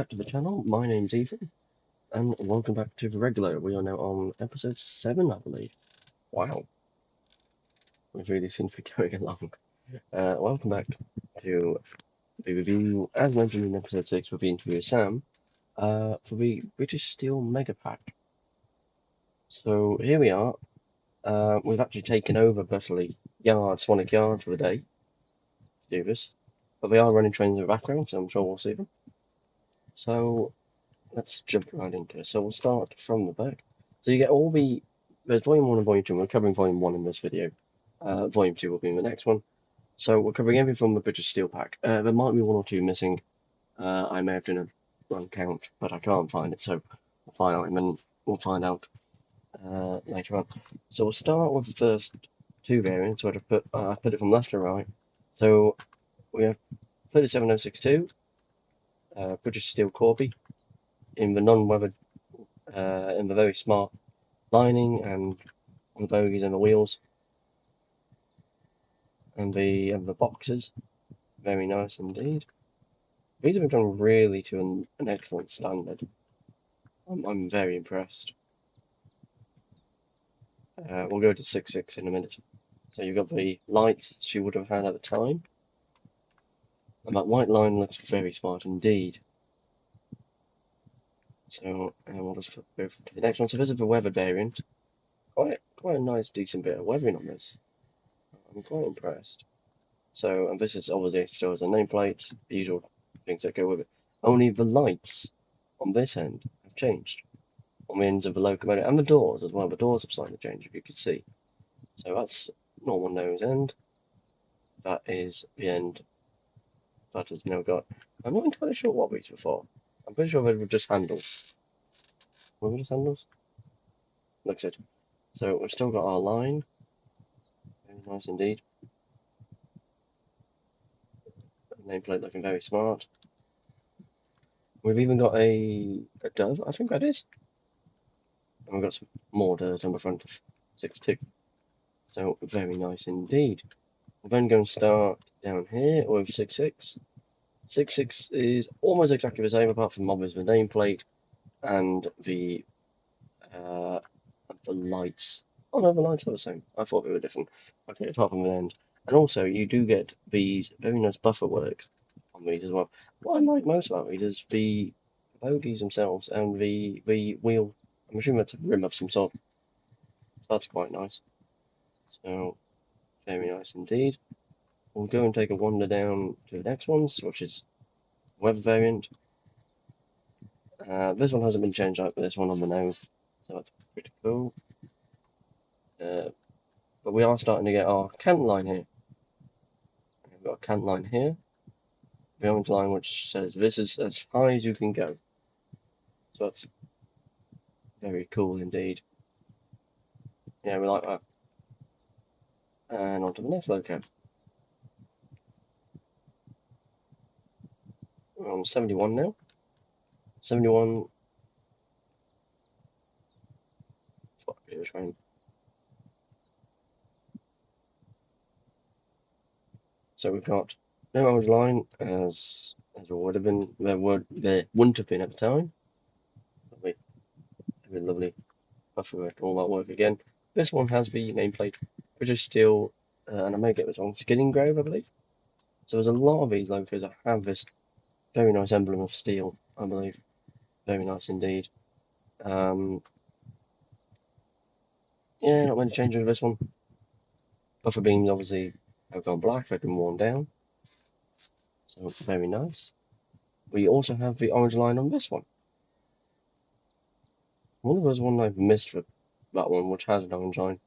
back to the channel. My name's Ethan, and welcome back to the Regulator. We are now on episode 7, I believe. Wow, we really seem to be going along. Welcome back to the review, as mentioned in episode 6, with the interview with Sam, for the British Steel Mega Pack. So here we are. We've actually taken over Butterley Sonic Yard for the day to do this, but they are running trains in the background, so I'm sure we'll see them. So let's jump right into it. So we'll start from the back. So you get all there's Volume 1 and Volume 2. We're covering Volume 1 in this video. Volume 2 will be in the next one. So we're covering everything from the British Steel Pack. There might be one or two missing. I may have done a wrong count, but I can't find it, so we'll find out, and then we'll find out later on. So we'll start with the first two variants. So I put it from left to right. So we have 37062, British Steel Corby, in the non-weathered, in the very smart lining and on the bogies and the wheels and the boxes. Very nice indeed. These have been done really to an excellent standard. I'm very impressed. We'll go to 6.6 in a minute. So you've got the lights she would have had at the time, and that white line looks very smart indeed. So, and we'll just go to the next one. So this is the weather variant. Quite a nice, decent bit of weathering on this. I'm quite impressed. So, and this is obviously still as a nameplate, the usual things that go with it. Only the lights on this end have changed. On the ends of the locomotive, and the doors as well. The doors have slightly changed, if you could see. So that's normal nose end. That is the end that has now got. I'm not entirely sure what these were for. I'm pretty sure they were just handles. Were they just handles? Looks it. So we've still got our line. Very nice indeed. Nameplate looking very smart. We've even got a dove, I think that is. And we've got some more dirt on the front of 6.2. So very nice indeed. We're then going to start down here with 6.6. 6.6 is almost exactly the same, apart from obviously the nameplate and the lights. Oh no, the lights are the same. I thought they were different. Okay, apart from the end. And also, you do get these very nice buffer works on these as well. What I like most about these is the bogies themselves and the wheel. I'm assuming that's a rim of some sort. So that's quite nice. So, very nice indeed. We'll go and take a wander down to the next ones, which is weather variant. This one hasn't been changed out, but this one on the nose, so that's pretty cool. But we are starting to get our cant line here. We've got a cant line here. The orange line which says this is as high as you can go. So that's very cool indeed. Yeah, we like that. And on to the next loco. We're on 71 now. 71. Fuck, it was rain. So we've got no orange line as there would have been. There wouldn't have been at the time. Lovely buffer work, all that work again. This one has the nameplate British Steel, and I may get this wrong, Skinning Grove, I believe. So there's a lot of these locos that have this very nice emblem of steel, I believe. Very nice indeed. Yeah, not many changes with this one. Buffer beams obviously have gone black, they've been worn down. So very nice. We also have the orange line on this one. One of those one I've missed for that one, which has an orange line.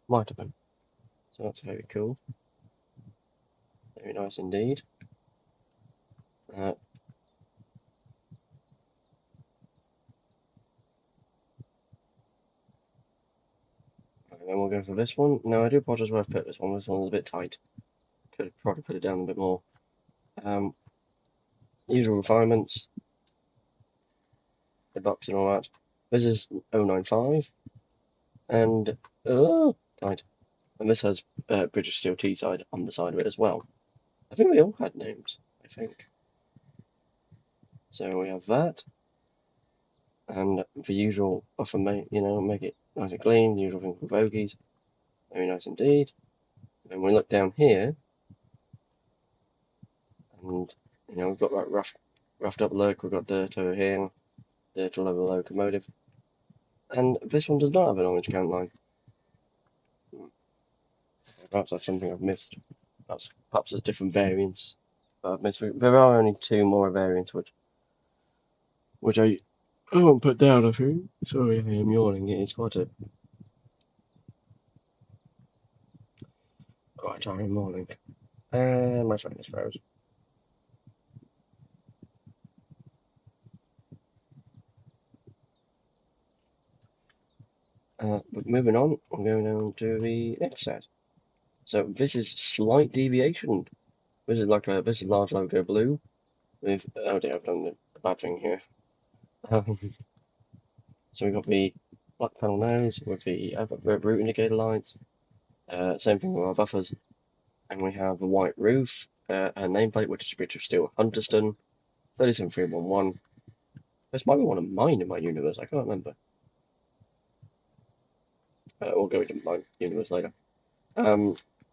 Might have been. So that's very cool. Very nice indeed. And then we'll go for this one. Now I do apologise where I've put this one. This one's a bit tight. Could have probably put it down a bit more. Usual refinements. The box and all that. This is 095. And tight. And this has British Steel T-side on the side of it as well. I think they all had names, I think. So we have that, and the usual buffer, make it nice and clean. The usual thing for bogies, very nice indeed. And we look down here, and we've got that roughed up look. We've got dirt over here, dirt all over the locomotive, and this one does not have an orange count line. Perhaps that's something I've missed. Perhaps there's different variants. But I've missed. There are only 2 more variants, which I won't put down. I think. Sorry, I am yawning. It is quite a tiring morning. And my phone is froze. But moving on, I'm going on to the next set. So this is slight deviation. This is large logo blue with, oh dear, I've done the bad thing here. So we've got the black panel nose with the route indicator lights. Same thing with our buffers. And we have the white roof, a nameplate which is British Steel Hunterston, 37311. This might be one of mine in my universe, I can't remember. We'll go into my universe later.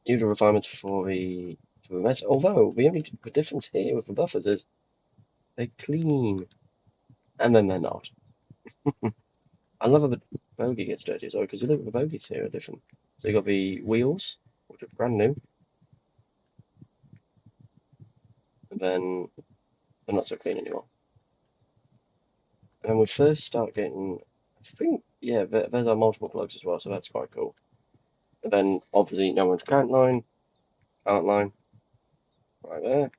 Usual refinements for the mess. Although the difference here with the buffers is they're clean, and then they're not. I love how the bogey gets dirty as well, because you look at the bogies here are different. So you got the wheels, which are brand new, and then they're not so clean anymore. And then we first start getting, I think, yeah, there's our multiple plugs as well, so that's quite cool. And then obviously no one's count line, right there.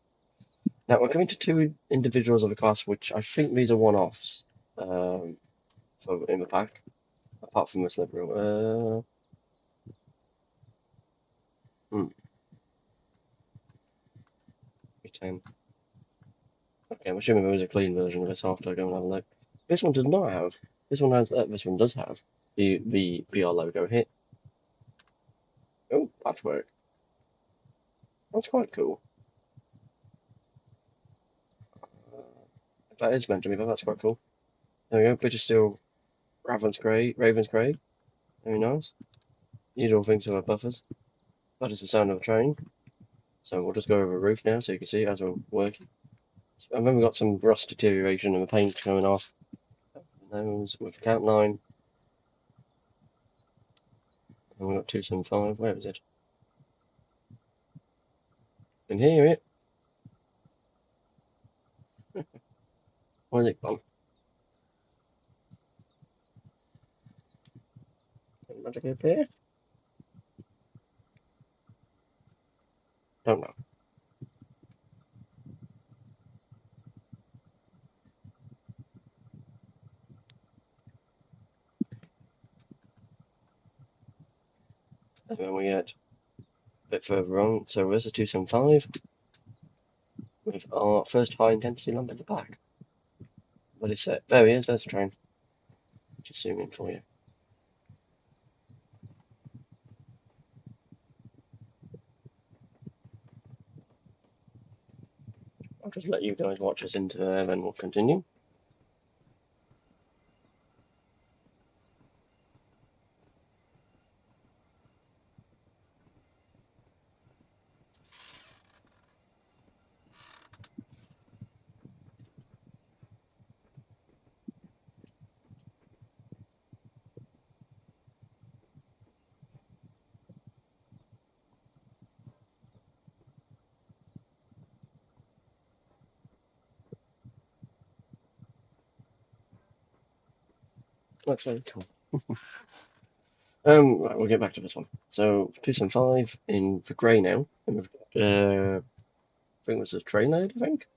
Now we're coming to 2 individuals of the class, which I think these are one-offs in the pack, apart from this liberal. Okay, I'm assuming there is a clean version of this after I go and have a look. This one does not have. This one does have the BR logo hit. Oh, patchwork. That's quite cool. That is meant to be, but that's quite cool. There we go. British Steel Ravenscraig. Very nice. Usual things for our buffers. That is the sound of a train. So we'll just go over the roof now so you can see as we're working. And then we've got some rust deterioration and the paint coming off. Nose with the count line. And we've got 275. Where is it? Can hear it. Where's it gone? Magic appear? Don't know. And then we get a bit further on. So there's a 275 with our first high intensity lump at the back. What is it? There he is. There's the train. Just zoom in for you. I'll just let you guys watch us into there, then we'll continue. That's very cool. Right, we'll get back to this one. So 275 in the grey now. And we've I think it was a train load, I think.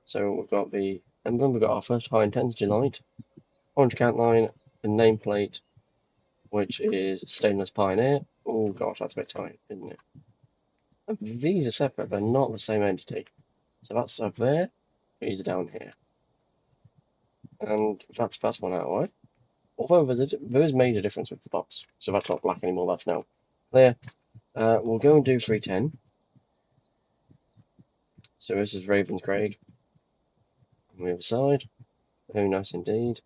So we've got the emblem, we've got our first high intensity light, orange count line, and nameplate, which is stainless Pioneer. Oh gosh, that's a bit tight, isn't it? And these are separate, they're not the same entity. So that's up there, these are down here. And that's one out, right? Although there is major difference with the box. So that's not black anymore, that's now clear. We'll go and do 310. So this is Ravenscraig. On the other side, very nice indeed.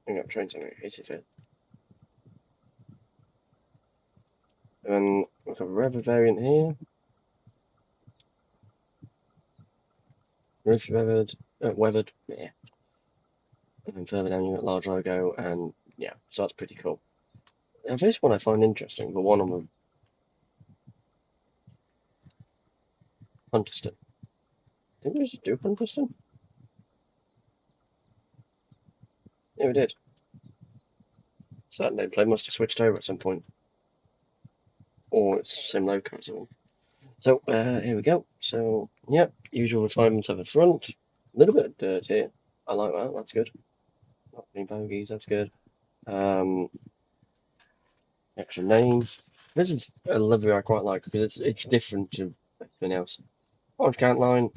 Hang on, trains on 85th. And then we've got a Rever variant here. Roof's weathered, yeah. And then further down you got large logo, and yeah, so that's pretty cool. Now this one I find interesting, the one on the Hunterston. Did we just do Hunterston? Yeah, we did. So that nameplate must have switched over at some point. Or it's the same logo as well. So, here we go. So, yeah, usual refinements at the front. A little bit of dirt here. I like that, that's good. Not any bogies, that's good. Extra name. This is a livery I quite like because it's different to everything else. Orange count line.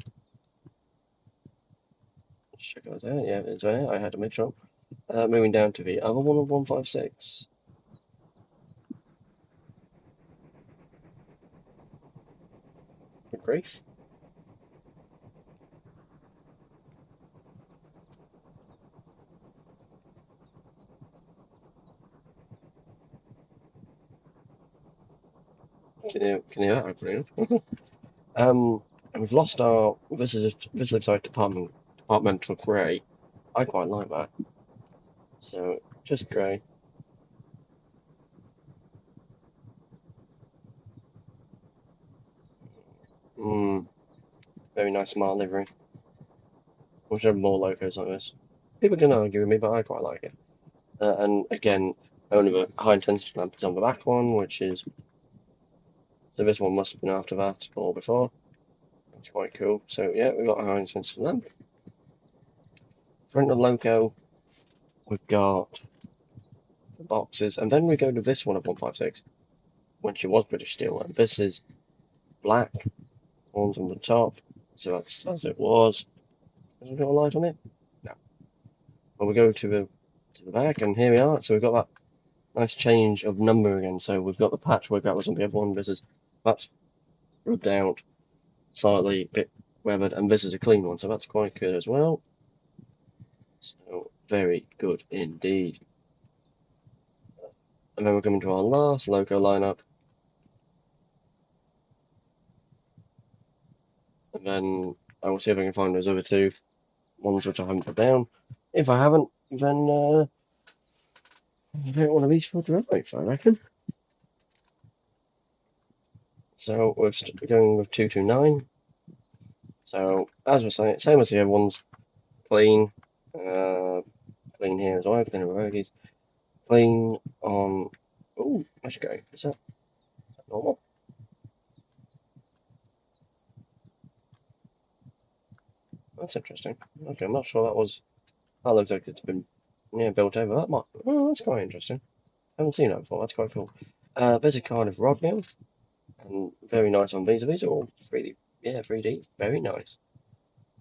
Check out there. Yeah, it's there. I had to make sure. Moving down to the other one of 156. Good grief. Can you hear that hopefully? And we've lost our this looks like departmental grey. I quite like that. So just grey. Very nice smart livery. We should have more logos like this. People can argue with me, but I quite like it. And again, only the high intensity lamp is on the back one, which is so this one must have been after that or before. That's quite cool. So yeah, we've got a high intensity lamp. Front of the logo, we've got the boxes, and then we go to this one of 156, which it was British Steel, and this is black, ones on the top, so that's as it was. Has it got a light on it? No. Well, we go to the back, and here we are. So we've got that nice change of number again. So we've got the patchwork that was on the other one. This is that's rubbed out, slightly a bit weathered, and this is a clean one, so that's quite good as well. So very good indeed. And then we're coming to our last logo lineup. And then I will see if I can find those other two ones which I haven't put down. If I haven't, then I don't want to be for the right, I reckon. So we're going with 229. So as we're saying, same as the other ones, clean, clean here as well, clean of bogies, clean on. Oh, I should go. Is that normal? That's interesting. Okay, I'm not sure that was. That looks like it's been built over. That might. Oh, that's quite interesting. Haven't seen that before. That's quite cool. There's a kind of rod mill, and very nice on these. These are all 3D. Yeah, 3D. Very nice.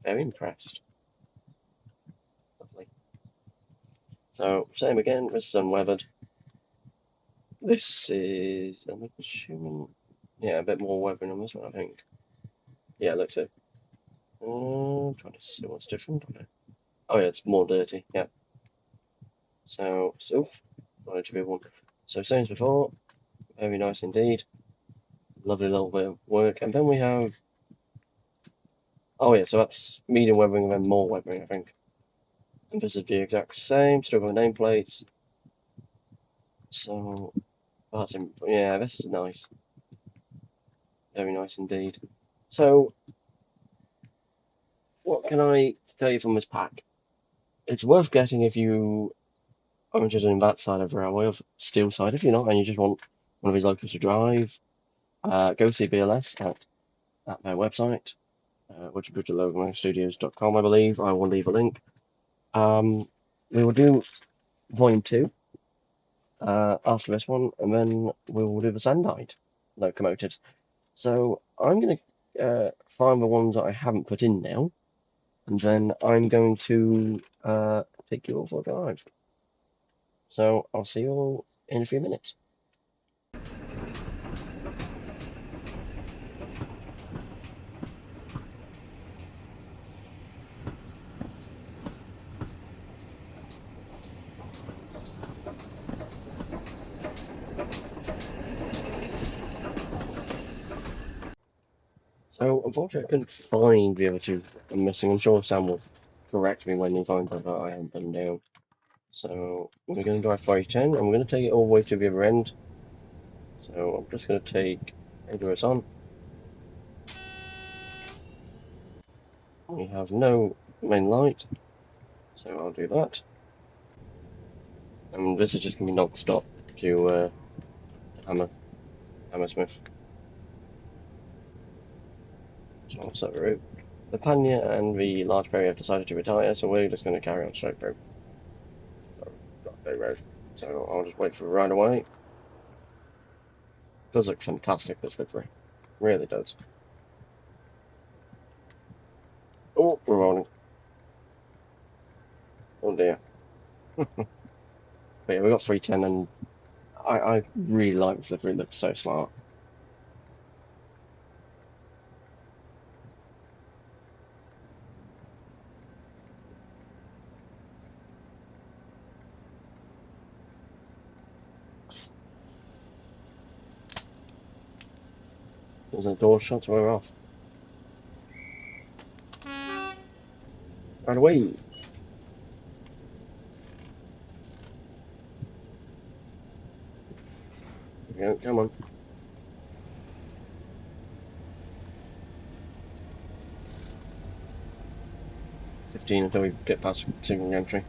Very impressed. Lovely. So same again. This is unweathered. This is. I'm assuming. Yeah, a bit more weathering on this one, I think. Yeah, looks it. I'm trying to see what's different. Oh yeah, it's more dirty. Yeah. So wanted to be one. So same as before. Very nice indeed. Lovely little bit of work, and then we have. Oh yeah, so that's medium weathering and then more weathering, I think. And this is the exact same. Still got nameplates. So that's yeah, this is nice. Very nice indeed. So what can I tell you from this pack? It's worth getting if you are interested in that side of the railway, of steel side. If you're not, and you just want one of these locals to drive, go see BLS at their website, which is BridgeLoganStudios.com, I believe. I will leave a link. We will do Volume 2 after this one, and then we will do the Sandite locomotives. So I'm going to find the ones that I haven't put in now, and then I'm going to take you all for a drive. So I'll see you all in a few minutes. So, unfortunately, I couldn't find the other two I'm missing. I'm sure Sam will correct me when he finds them, but I haven't put them down. So, we're going to drive 510, and we're going to take it all the way to the other end. So, I'm just going to take AWS on. We have no main light, so I'll do that. And this is just going to be non-stop to Hammersmith. So I'll set the route. The Panya and the large berry have decided to retire, so we're just going to carry on straight through. Road. So I'll just wait for it right away. It does look fantastic, this livery. Really does. Oh, we're rolling. Oh dear. But yeah, we got 310, and I really like this livery. It looks so smart. There's a door shut, so we're off. Right away. Yeah, come on. 15 until we get past signal entry.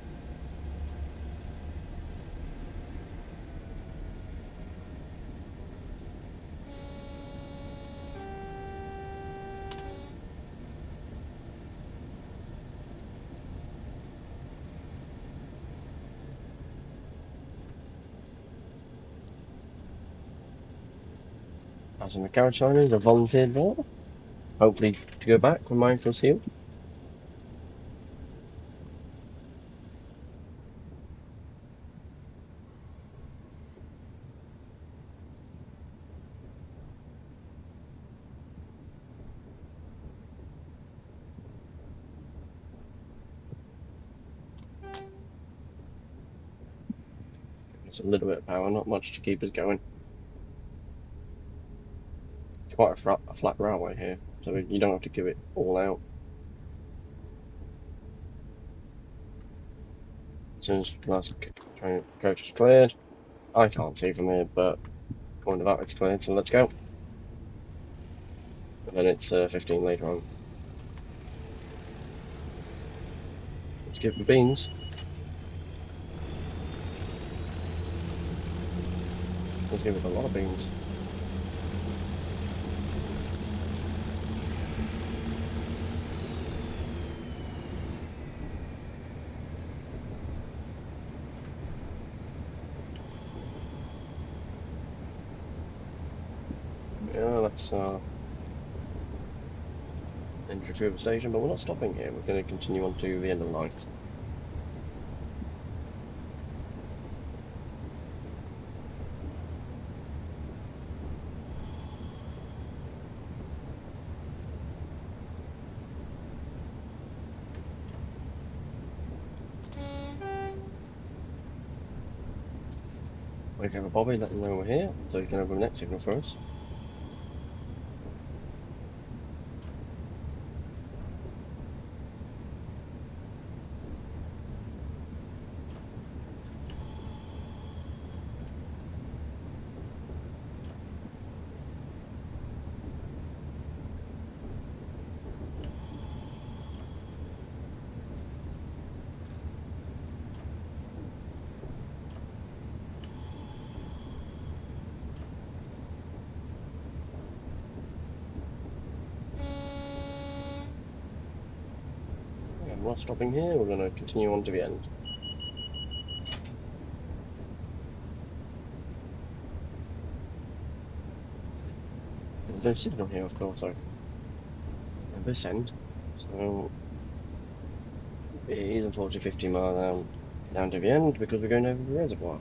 Passing the carriage signers, a volunteered there. Hopefully to go back when mindful's healed. It's a little bit of power, not much to keep us going. It's quite a flat railway here, so you don't have to give it all out. As soon as the last train coach is cleared, I can't see from here, but according to that, it's cleared, so let's go. And then it's 15 later on. Let's give the beans. Let's give it a lot of beans. Yeah, let's enter through the station, but we're not stopping here. We're going to continue on to the end of the night. Wake over Bobby, let him know we're here, so he can open the next signal for us. And we're not stopping here, we're going to continue on to the end. There's no signal here, of course, so at this end. So it is unfortunately 50 miles down to the end because we're going over the reservoir.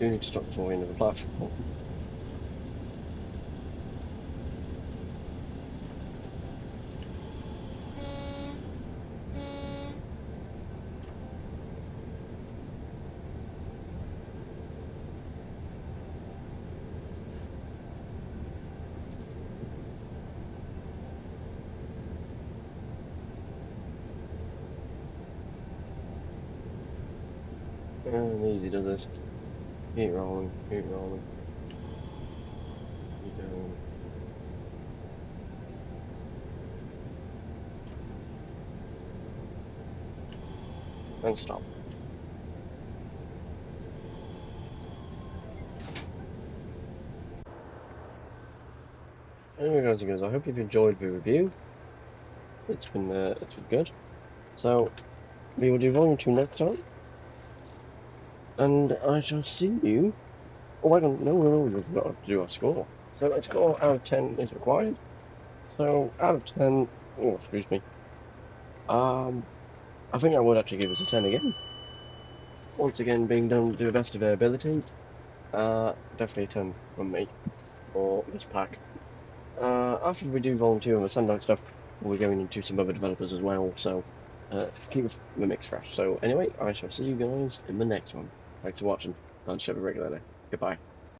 do need to stop before we end the platform. And easy does this. Keep rolling, keep rolling. Keep going. And stop. Anyway, guys and girls, I hope you've enjoyed the review. It's been good. So we will do volume 2 next time, and I shall see you. Oh, I don't know. We've got to do our score. So a score out of 10 is required. So out of 10, oh excuse me. I think I would actually give this a 10 again. Once again, being done to the best of their ability. Definitely a 10 from me for this pack. After we do Vol 2 and the Sunlight stuff, we're going into some other developers as well, so keep the mix fresh. So anyway, I shall see you guys in the next one. Thanks for watching. I'll show you regularly. Goodbye.